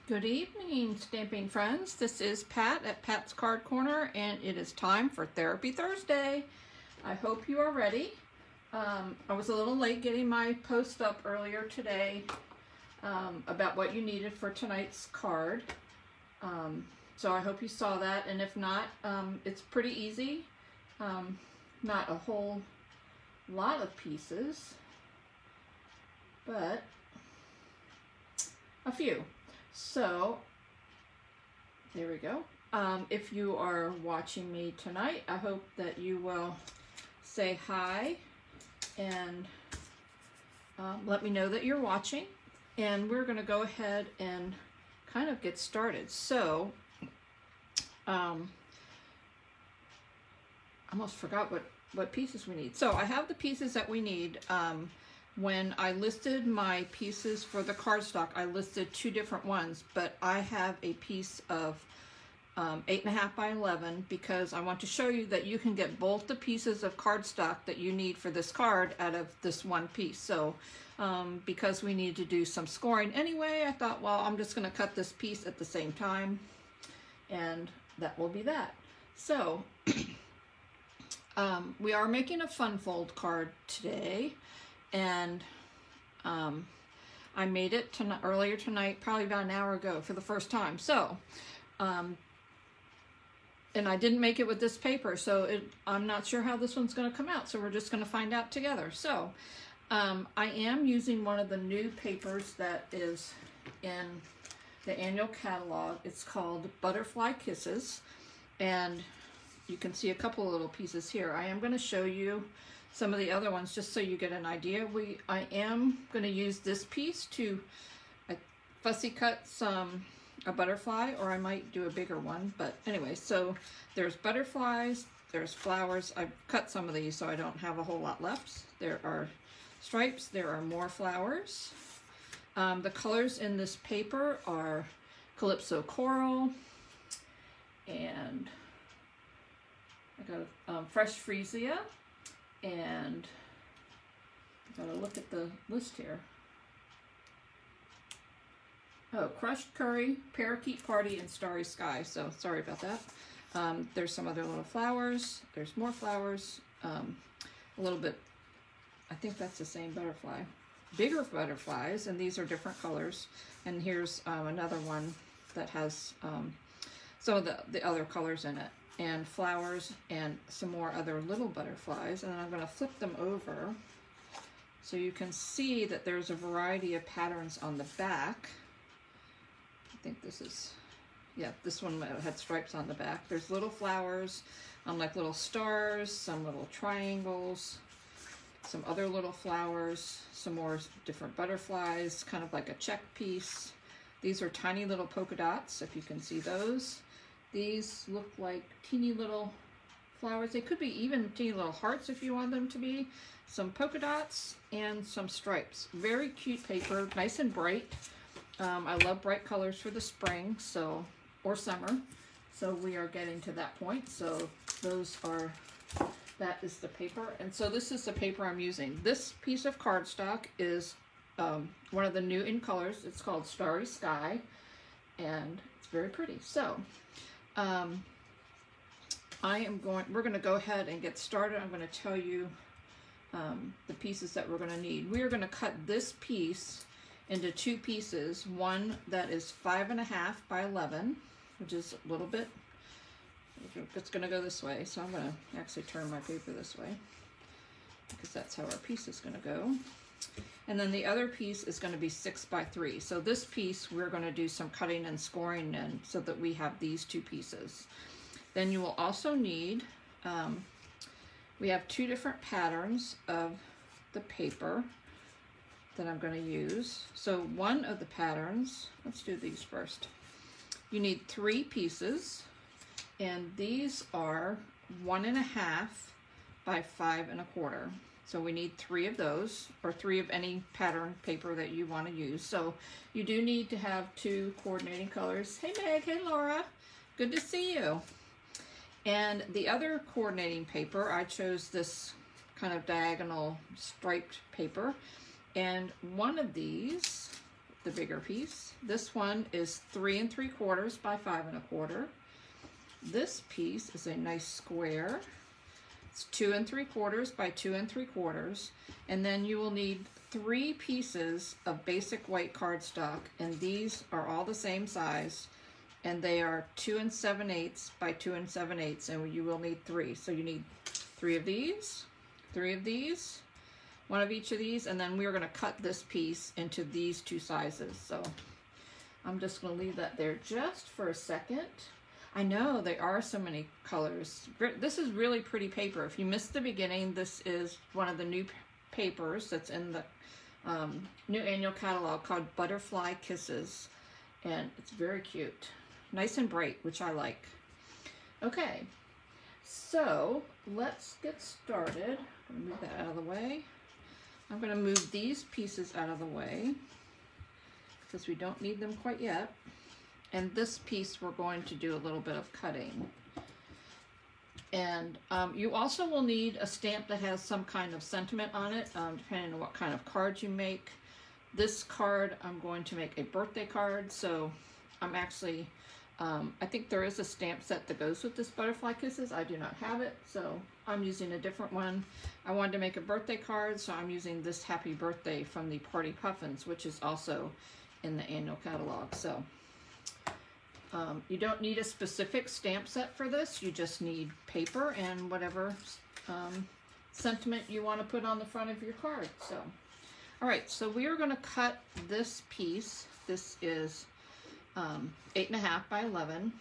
Good evening, stamping friends. This is Pat at Pat's Card Corner, and it is time for Therapy Thursday. I hope you are ready. I was a little late getting my post up earlier today about what you needed for tonight's card. So I hope you saw that, and if not, it's pretty easy. Not a whole lot of pieces, but a few. So there we go. If you are watching me tonight, I hope that you will say hi and let me know that you're watching. And we're going to go ahead and kind of get started. So I almost forgot what pieces we need. So I have the pieces that we need. When I listed my pieces for the cardstock, I listed two different ones, but I have a piece of 8.5 by 11 because I want to show you that you can get both the pieces of cardstock that you need for this card out of this one piece. So because we need to do some scoring anyway, I thought, well, I'm just going to cut this piece at the same time, and that will be that. So we are making a fun fold card today. And I made it earlier tonight, probably about an hour ago, for the first time. So, and I didn't make it with this paper, so I'm not sure how this one's going to come out. So we're just going to find out together. So, I am using one of the new papers that is in the annual catalog. It's called Butterfly Kisses, and you can see a couple of little pieces here. I am going to show you some of the other ones just so you get an idea. I am going to use this piece to fussy cut a butterfly, or I might do a bigger one, but anyway, so there's butterflies, there's flowers. I've cut some of these so I don't have a whole lot left. There are stripes, there are more flowers. The colors in this paper are Calypso Coral, and I got Fresh Freesia, and I gotta look at the list here. Oh, Crushed Curry, Parakeet Party, and Starry Sky. So sorry about that. There's some other little flowers. There's more flowers. A little bit, I think that's the same butterfly. Bigger butterflies, and these are different colors. And here's another one that has some of the other colors in it. And flowers and some more other little butterflies. And then I'm going to flip them over so you can see that there's a variety of patterns on the back. I think this is, yeah, this one had stripes on the back. There's little flowers, like little stars, some little triangles, some other little flowers, some more different butterflies, kind of like a check piece. These are tiny little polka dots, if you can see those. These look like teeny little flowers. They could be even teeny little hearts if you want them to be. Some polka dots and some stripes. Very cute paper, nice and bright. I love bright colors for the spring, so, or summer. So we are getting to that point. So that is the paper. And so this is the paper I'm using. This piece of cardstock is one of the new in colors. It's called Starry Sky, and it's very pretty. So we're going to go ahead and get started. I'm going to tell you the pieces that we're going to need. We are going to cut this piece into two pieces. One that is 5.5 by 11, which is a little bit, it's going to go this way. So I'm going to actually turn my paper this way because that's how our piece is going to go. And then the other piece is going to be 6 by 3. So this piece we're going to do some cutting and scoring in so that we have these two pieces. Then you will also need, we have two different patterns of the paper that I'm going to use. So one of the patterns, let's do these first. You need 3 pieces, and these are 1.5 by 5.25. So we need 3 of those, or 3 of any pattern paper that you want to use. So you do need to have 2 coordinating colors. Hey Meg, hey Laura, good to see you. And the other coordinating paper, I chose this kind of diagonal striped paper. And one of these, the bigger piece. This one is 3 3/4 by 5 1/4. This piece is a nice square. It's 2 3/4 by 2 3/4. And then you will need 3 pieces of basic white cardstock, and these are all the same size, and they are 2 7/8 by 2 7/8, and you will need 3. So you need 3 of these, 3 of these, 1 of each of these, and then we're going to cut this piece into these 2 sizes. So I'm just going to leave that there just for a second. I know there are so many colors. This is really pretty paper. If you missed the beginning, this is one of the new papers that's in the new annual catalog called Butterfly Kisses, and it's very cute, nice and bright, which I like. Okay, so let's get started. I'm gonna move that out of the way. I'm gonna move these pieces out of the way because we don't need them quite yet. And this piece we're going to do a little bit of cutting. And you also will need a stamp that has some kind of sentiment on it, depending on what kind of card you make. This card, I'm going to make a birthday card, so I'm actually, I think there is a stamp set that goes with this Butterfly Kisses. I do not have it, so I'm using a different one. I wanted to make a birthday card, so I'm using this Happy Birthday from the Party Puffins, which is also in the annual catalog. So you don't need a specific stamp set for this. You just need paper and whatever sentiment you want to put on the front of your card. So, all right, so we are going to cut this piece. This is 8 1/2 by 11,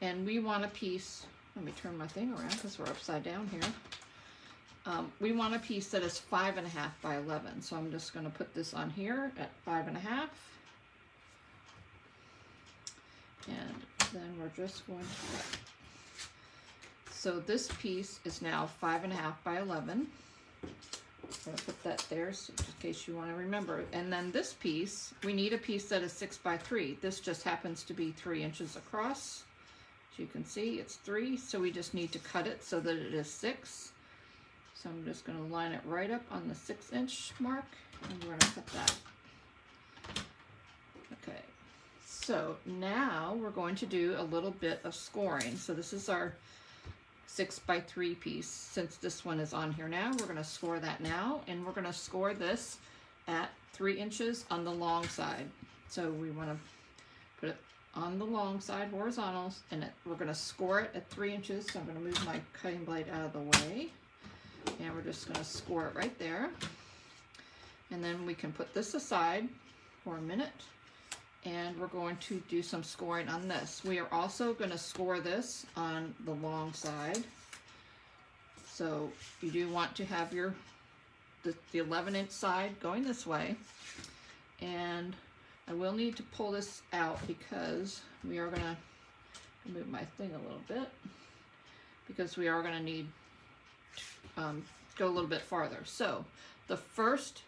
and we want a piece. Let me turn my thing around because we're upside down here. We want a piece that is 5 1/2 by 11. So I'm just going to put this on here at 5 1/2. And then we're just going to cut. So this piece is now 5 1/2 by 11. I'm going to put that there so in case you want to remember. And then this piece, we need a piece that is 6 by 3. This just happens to be 3 inches across. As you can see, it's 3, so we just need to cut it so that it is 6. So I'm just going to line it right up on the 6-inch mark, and we're going to cut that. Okay. So now we're going to do a little bit of scoring. So this is our 6 by 3 piece. Since this one is on here now, we're going to score that now, and we're going to score this at 3 inches on the long side. So we want to put it on the long side, horizontals, and we're going to score it at 3 inches. So I'm going to move my cutting blade out of the way, and we're just going to score it right there. And then we can put this aside for a minute. And we're going to do some scoring on this. We are also going to score this on the long side. So you do want to have the 11-inch side going this way. And I will need to pull this out because we are going to move my thing a little bit, because we are going to need to go a little bit farther. So the first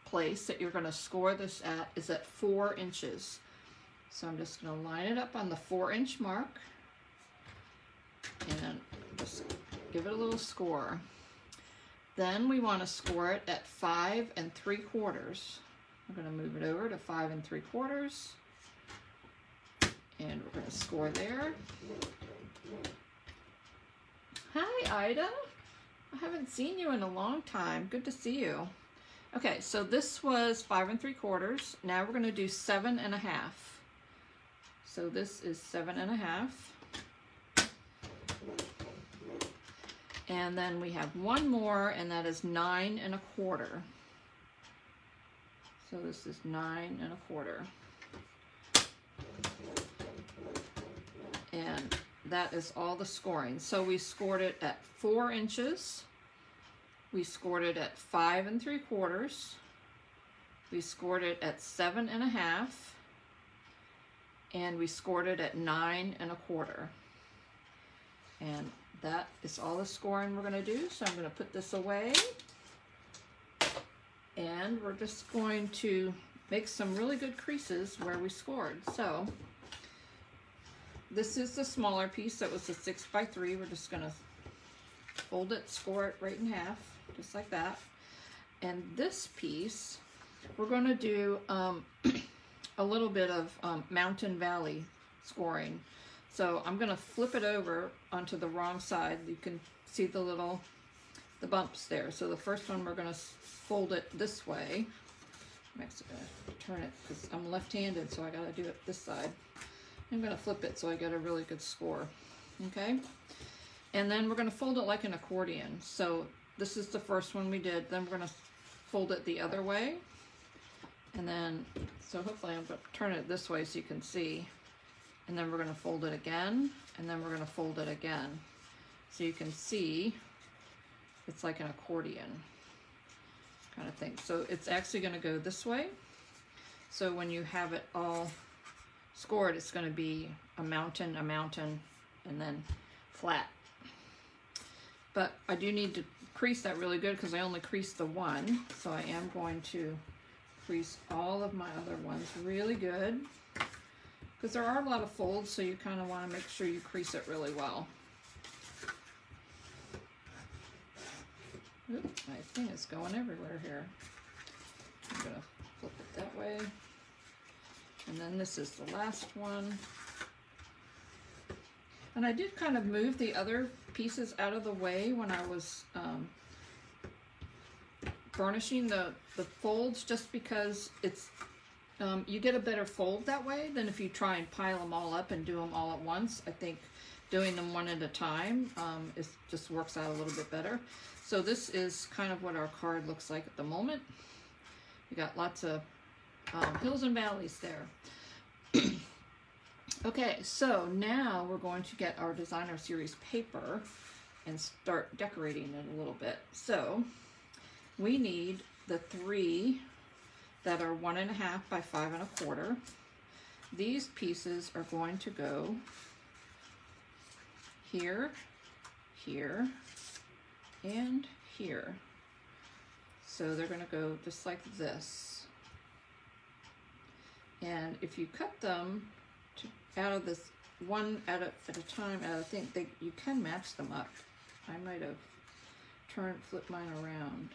place that you're going to score this at is at 4 inches. So I'm just going to line it up on the 4-inch mark and just give it a little score. Then we want to score it at 5 3/4. I'm going to move it over to 5 3/4, and we're going to score there. Hi, Ida. I haven't seen you in a long time. Good to see you. Okay, so this was 5 3/4. Now we're going to do 7 1/2. So this is 7 1/2. And then we have one more, and that is 9 1/4. So this is 9 1/4. And that is all the scoring. So we scored it at 4 inches. We scored it at 5 3/4. We scored it at 7 1/2. And we scored it at 9 1/4. And that is all the scoring we're going to do. So I'm going to put this away. And we're just going to make some really good creases where we scored. So this is the smaller piece that was the 6 by 3. We're just going to fold it, score it right in half, just like that. And this piece, we're going to do a little bit of Mountain Valley scoring. So I'm going to flip it over onto the wrong side. You can see the bumps there. So the first one, we're going to fold it this way. I'm actually going to turn it because I'm left-handed, so I got to do it this side. I'm going to flip it so I get a really good score. Okay? And then we're going to fold it like an accordion. So this is the first one we did. Then we're going to fold it the other way. And then, so hopefully I'm going to turn it this way so you can see. And then we're going to fold it again. And then we're going to fold it again. So you can see it's like an accordion kind of thing. So it's actually going to go this way. So when you have it all scored, it's going to be a mountain, and then flat. But I do need to crease that really good because I only creased the one. So I am going to crease all of my other ones really good. Because there are a lot of folds, so you kind of want to make sure you crease it really well. Oop, my thing is going everywhere here. I'm going to flip it that way. And then this is the last one. And I did kind of move the other pieces out of the way when I was burnishing the folds, just because it's you get a better fold that way than if you try and pile them all up and do them all at once. I think doing them one at a time just works out a little bit better. So this is kind of what our card looks like at the moment. We got lots of hills and valleys there. Okay, so now we're going to get our designer series paper and start decorating it a little bit. So we need the 3 that are 1.5 by 5 1/4. These pieces are going to go here, here, and here. So they're going to go just like this. And if you cut them out of this one at a time, out of thing, you can match them up. I might have flipped mine around,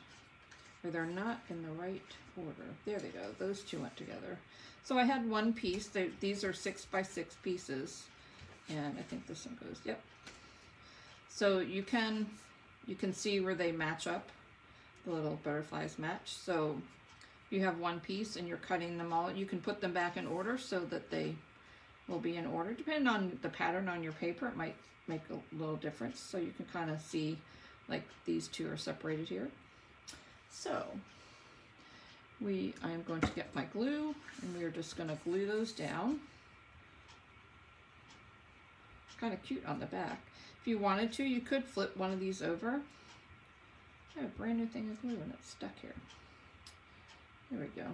or they're not in the right order. There they go. Those two went together. So I had one piece. These are 6 by 6 pieces, and I think this one goes. Yep. So you can see where they match up. The little butterflies match. So you have one piece and you're cutting them all. You can put them back in order so that they will be in order. Depending on the pattern on your paper, it might make a little difference. So you can kind of see, like, these two are separated here. So I am going to get my glue, and we are just going to glue those down. It's kind of cute on the back. If you wanted to, you could flip one of these over. I have a brand new thing of glue and it's stuck here. There we go.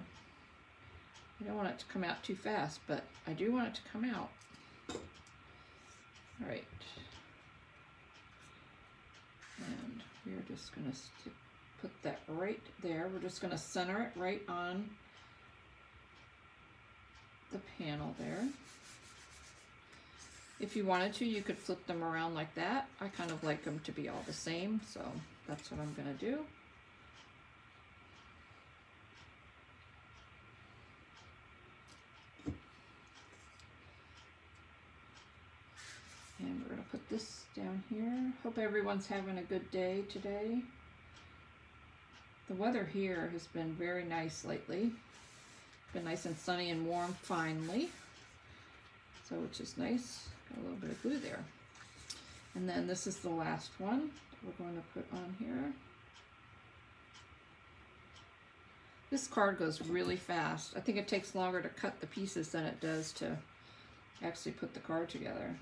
I don't want it to come out too fast, but I do want it to come out. All right. And we're just going to put that right there. We're just going to center it right on the panel there. If you wanted to, you could flip them around like that. I kind of like them to be all the same, so that's what I'm going to do. And we're going to put this down here. Hope everyone's having a good day today. The weather here has been very nice lately. Been nice and sunny and warm finally. So, which is nice. Got a little bit of glue there. And then this is the last one that we're going to put on here. This card goes really fast. I think it takes longer to cut the pieces than it does to actually put the card together.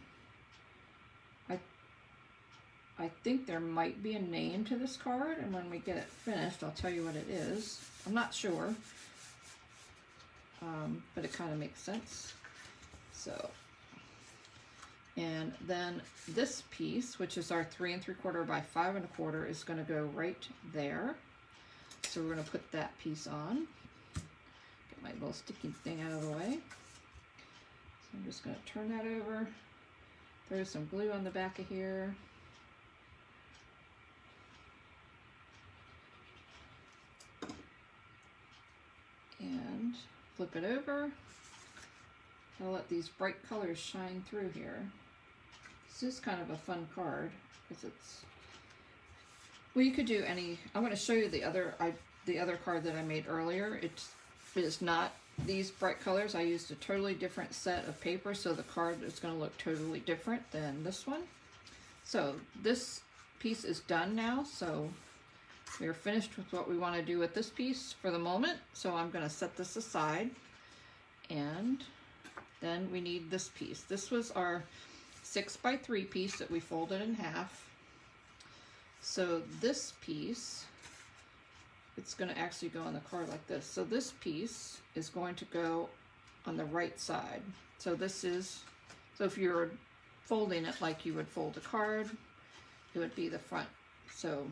I think there might be a name to this card, and when we get it finished, I'll tell you what it is. I'm not sure, but it kind of makes sense. So, and then this piece, which is our 3 3/4 by 5 1/4, is going to go right there. So we're going to put that piece on. Get my little sticky thing out of the way. So I'm just going to turn that over, throw some glue on the back of here. And flip it over, I'll let these bright colors shine through here. This is kind of a fun card because it's, well, you could do any, I'm going to show you the other card that I made earlier. It is not these bright colors. I used a totally different set of paper, so the card is going to look totally different than this one. So this piece is done now, so we are finished with what we want to do with this piece for the moment. So I'm going to set this aside, and then we need this piece. This was our 6x3 piece that we folded in half. So this piece, it's going to actually go on the card like this. So this piece is going to go on the right side. So this is, so if you're folding it like you would fold a card, it would be the front. So,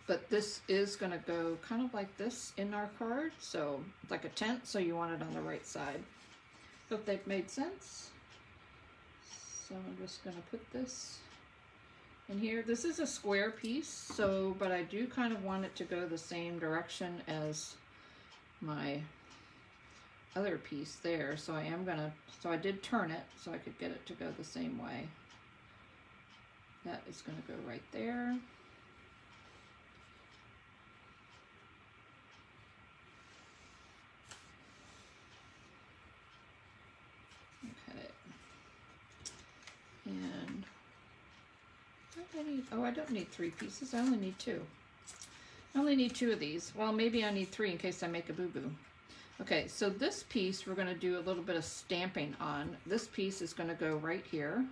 but this is going to go kind of like this in our card, so like a tent, so you want it on the right side. Hope they've made sense. So I'm just going to put this in here. This is a square piece, so, but I do kind of want it to go the same direction as my other piece there, so I am gonna, so I did turn it so I could get it to go the same way. That is gonna go right there. Okay. And what do I need? Oh, I don't need 3 pieces, I only need 2. I only need 2 of these. Well, maybe I need 3 in case I make a boo-boo. Okay, so this piece we're going to do a little bit of stamping on. This piece is going to go right here,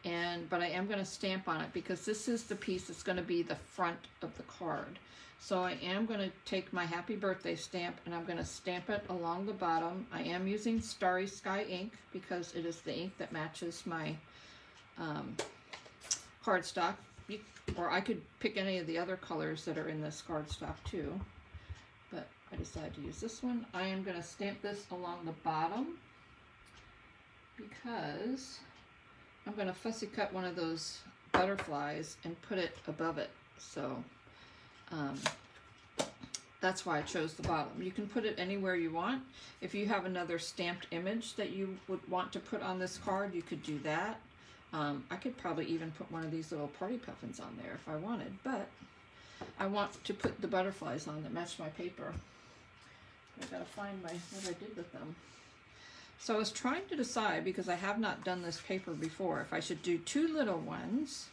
but I am going to stamp on it because this is the piece that's going to be the front of the card. So I am going to take my Happy Birthday stamp and I'm going to stamp it along the bottom. I am using Starry Sky ink because it is the ink that matches my cardstock. Or I could pick any of the other colors that are in this cardstock too, but I decided to use this one. I am going to stamp this along the bottom because I'm going to fussy cut one of those butterflies and put it above it. So that's why I chose the bottom. You can put it anywhere you want. If you have another stamped image that you would want to put on this card, you could do that. I could probably even put one of these little party puffins on there if I wanted, but I want to put the butterflies on that match my paper. I gotta find what I did with them. So I was trying to decide, because I have not done this paper before, if I should do 2 little ones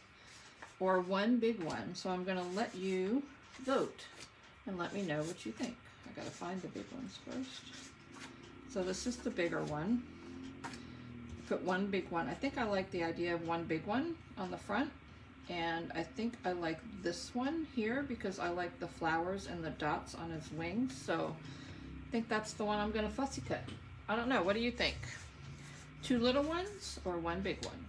or 1 big one. So I'm gonna let you vote and let me know what you think. I gotta find the big ones first. So this is the bigger one. Put 1 big one. I think I like the idea of 1 big one on the front, and I think I like this one here because I like the flowers and the dots on his wings. So I think that's the one I'm going to fussy cut. I don't know. What do you think? 2 little ones or 1 big one?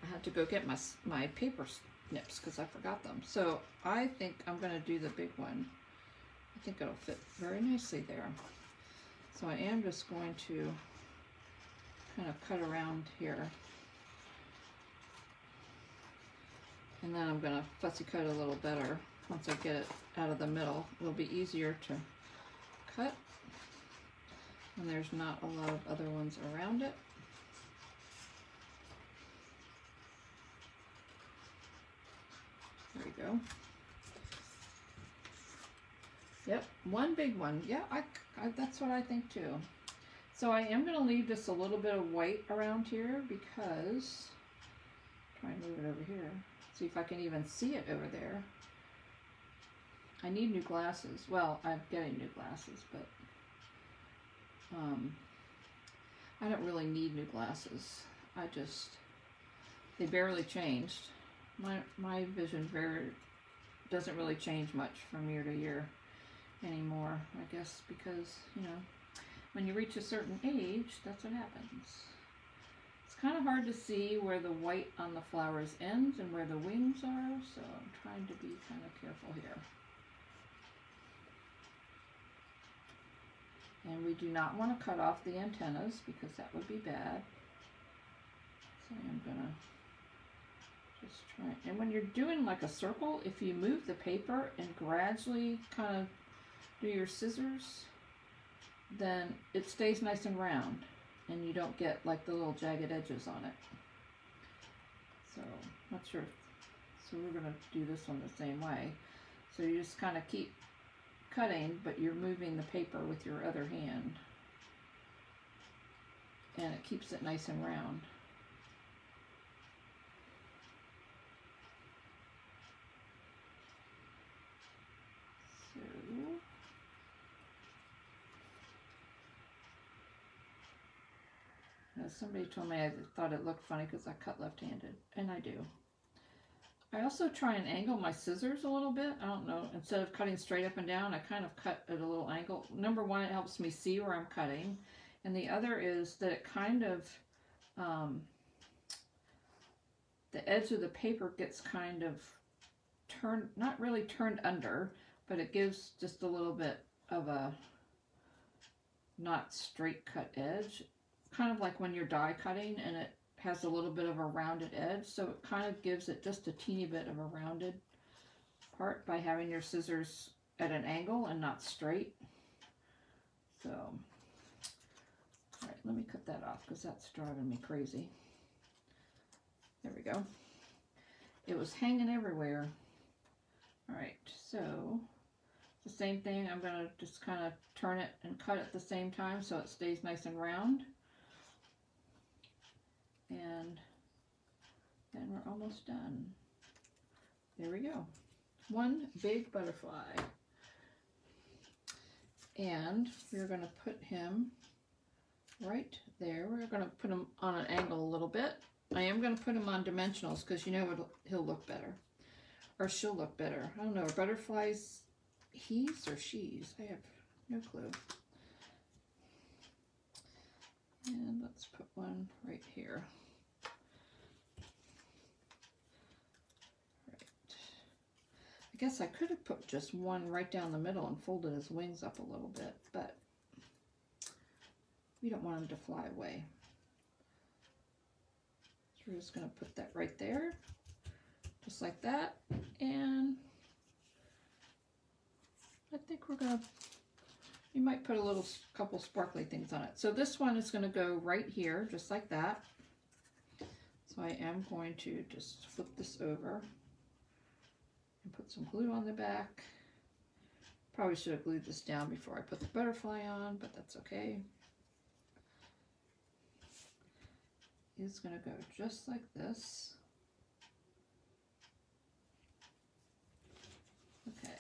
I had to go get my paper snips because I forgot them. So I think I'm going to do the big one. I think it'll fit very nicely there. So I am just going to kind of cut around here. And then I'm going to fussy cut a little better once I get it out of the middle. It'll be easier to cut. And there's not a lot of other ones around it. There we go. Yep, 1 big one. Yeah, that's what I think too. So I am going to leave just a little bit of white around here because, try and move it over here. See if I can even see it over there. I need new glasses. Well, I'm getting new glasses, but I don't really need new glasses. They barely changed. My vision doesn't really change much from year to year anymore, I guess, because, you know, when you reach a certain age, that's what happens. It's kind of hard to see where the white on the flowers ends and where the wings are, so I'm trying to be kind of careful here. And we do not want to cut off the antennas because that would be bad. So I'm going to Just try. And when you're doing like a circle, if you move the paper and gradually kind of do your scissors, then it stays nice and round and you don't get like the little jagged edges on it. So, not sure. So we're going to do this one the same way. So you just kind of keep cutting, but you're moving the paper with your other hand. And it keeps it nice and round. So, now somebody told me I thought it looked funny because I cut left-handed, and I do. I also try and angle my scissors a little bit. I don't know, instead of cutting straight up and down, I kind of cut at a little angle. Number one, it helps me see where I'm cutting. And the other is that it kind of, the edge of the paper gets kind of turned, not really turned under, but it gives just a little bit of a not straight cut edge. Kind of like when you're die cutting and it has a little bit of a rounded edge, so it kind of gives it just a teeny bit of a rounded part by having your scissors at an angle and not straight. So, all right, let me cut that off because that's driving me crazy. There we go. It was hanging everywhere. All right, so the same thing, I'm going to just kind of turn it and cut at the same time so it stays nice and round. And then we're almost done. There we go. One big butterfly. And we're going to put him right there. We're going to put him on an angle a little bit. I am going to put him on dimensionals because you know he'll look better. Or she'll look better. I don't know. Are butterflies he's or she's? I have no clue. And let's put one right here. Right. I guess I could have put just one right down the middle and folded his wings up a little bit, but we don't want him to fly away. So we're just going to put that right there, just like that. And I think we're going to, you might put a couple sparkly things on it. So this one is going to go right here, just like that. So I am going to just flip this over and put some glue on the back. Probably should have glued this down before I put the butterfly on, but that's okay. It's going to go just like this. Okay.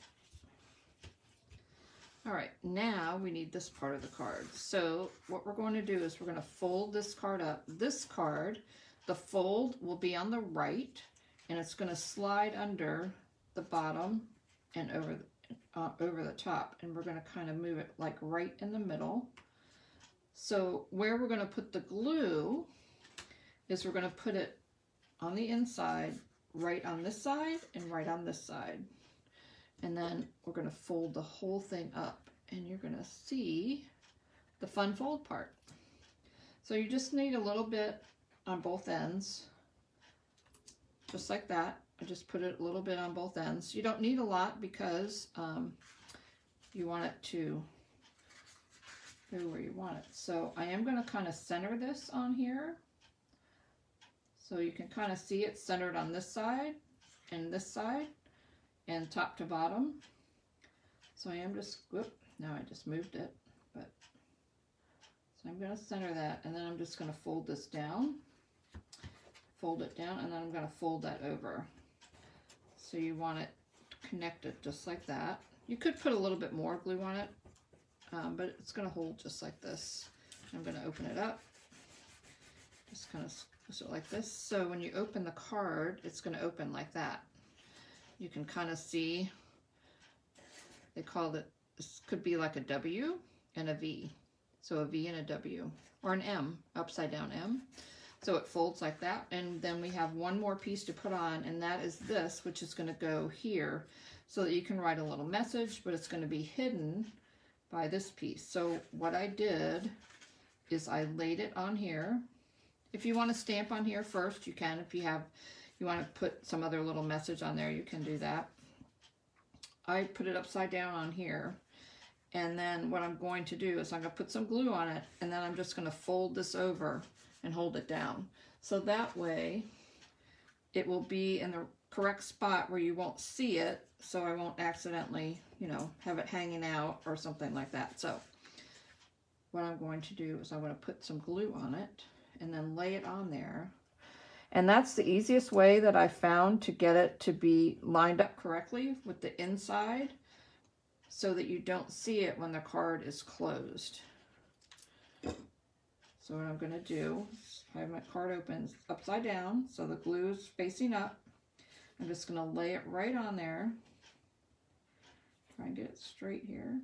All right, now we need this part of the card. So what we're going to do is we're going to fold this card up. This card, the fold will be on the right, and it's going to slide under the bottom and over the top, and we're going to kind of move it like right in the middle. So where we're going to put the glue is we're going to put it on the inside, right on this side and right on this side. And then we're going to fold the whole thing up, and you're going to see the fun fold part. So you just need a little bit on both ends, just like that. I just put it a little bit on both ends. You don't need a lot because you want it to go where you want it. So I am going to kind of center this on here. So you can kind of see it centered on this side and top to bottom. So I am just, whoop, now I just moved it, but, so I'm going to center that, and then I'm just going to fold this down, fold it down, and then I'm going to fold that over. So you want it connected just like that. You could put a little bit more glue on it, but it's going to hold just like this. I'm going to open it up, just kind of squish it like this. So when you open the card, it's going to open like that. You can kind of see, they call it, this could be like a W and a V. So a V and a W, or an M, upside down M. So it folds like that. And then we have one more piece to put on, and that is this, which is going to go here so that you can write a little message, but it's going to be hidden by this piece. So what I did is I laid it on here. If you want to stamp on here first, you can. If you have, you want to put some other little message on there, you can do that. I put it upside down on here. And then what I'm going to do is I'm going to put some glue on it, and then I'm just going to fold this over and hold it down. So that way it will be in the correct spot where you won't see it, so I won't accidentally, you know, have it hanging out or something like that. So what I'm going to do is I'm going to put some glue on it and then lay it on there. And that's the easiest way that I found to get it to be lined up correctly with the inside, so that you don't see it when the card is closed. So what I'm going to do is I have my card open upside down, so the glue is facing up. I'm just going to lay it right on there. Try and get it straight here.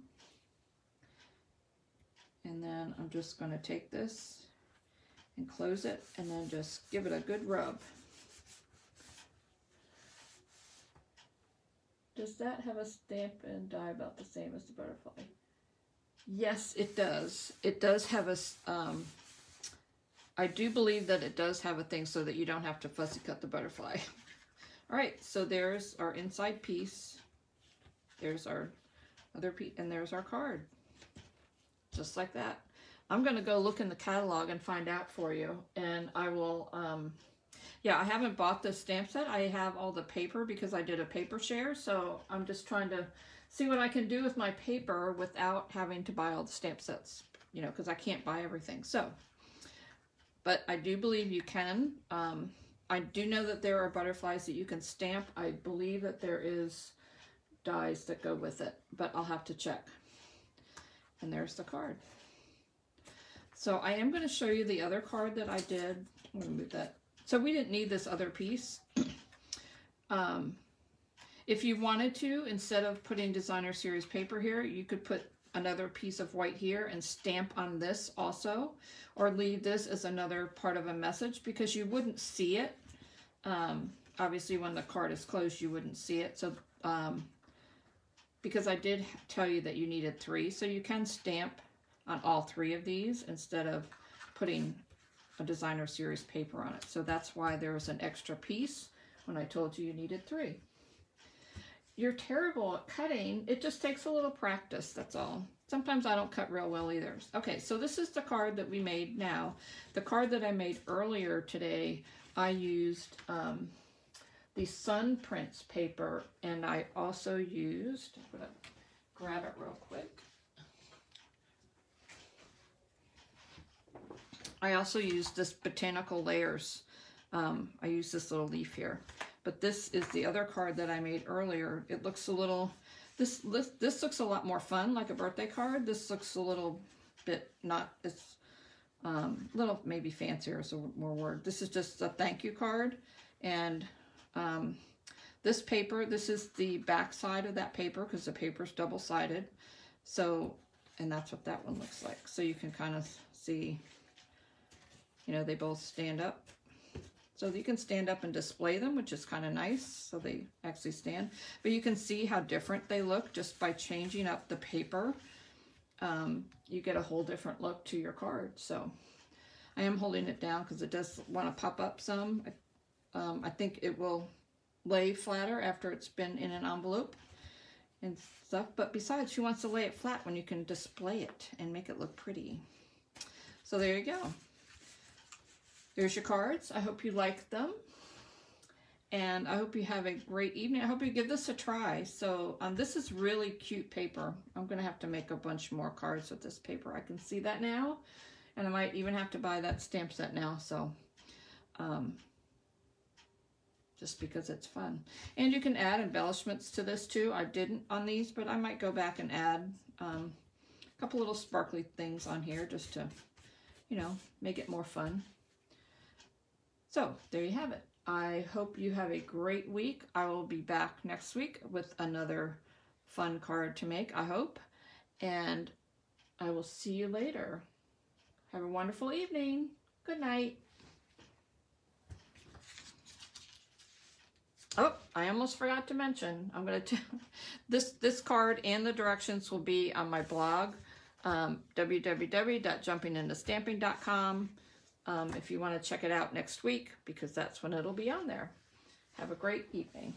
And then I'm just going to take this and close it, and then just give it a good rub. Does that have a stamp and die about the same as the butterfly? Yes, it does. It does have a, I do believe that it does have a thing so that you don't have to fussy cut the butterfly. All right, so there's our inside piece. There's our other piece, and there's our card. Just like that. I'm gonna go look in the catalog and find out for you, and I will, yeah, I haven't bought the stamp set. I have all the paper because I did a paper share, so I'm just trying to see what I can do with my paper without having to buy all the stamp sets, you know, because I can't buy everything. So, but I do believe you can. I do know that there are butterflies that you can stamp. I believe that there is dies that go with it, but I'll have to check. And there's the card. So I am going to show you the other card that I did. I'm going to move that. So we didn't need this other piece. If you wanted to, instead of putting designer series paper here, you could put another piece of white here and stamp on this also, or leave this as another part of a message, because you wouldn't see it. Obviously when the card is closed, you wouldn't see it. So because I did tell you that you needed 3, so you can stamp on all 3 of these instead of putting a designer series paper on it. So that's why there was an extra piece when I told you you needed 3. You're terrible at cutting. It just takes a little practice, that's all. Sometimes I don't cut real well either. Okay, so this is the card that we made now. The card that I made earlier today, I used the Sun Prints paper, and I also used, I'm gonna grab it real quick. I also used this Botanical Layers. I used this little leaf here. But this is the other card that I made earlier. It looks a little, this looks a lot more fun, like a birthday card. This looks a little bit not, it's little maybe fancier is a more word. This is just a thank you card. And this paper, this is the back side of that paper because the paper's double-sided. So, and that's what that one looks like. So you can kind of see, you know, they both stand up. So you can stand up and display them, which is kind of nice. So they actually stand. But you can see how different they look just by changing up the paper. You get a whole different look to your card. So I am holding it down because it does want to pop up some. I think it will lay flatter after it's been in an envelope and stuff. But besides, she wants to lay it flat when you can display it and make it look pretty. So there you go. There's your cards. I hope you like them. And I hope you have a great evening. I hope you give this a try. So this is really cute paper. I'm going to have to make a bunch more cards with this paper. I can see that now. And I might even have to buy that stamp set now. So just because it's fun. And you can add embellishments to this too. I didn't on these, but I might go back and add a couple little sparkly things on here just to, you know, make it more fun. So there you have it. I hope you have a great week. I will be back next week with another fun card to make, I hope. And I will see you later. Have a wonderful evening. Good night. Oh, I almost forgot to mention, I'm going to this card and the directions will be on my blog, www.jumpingintostamping.com. If you want to check it out next week, because that's when it'll be on there. Have a great evening.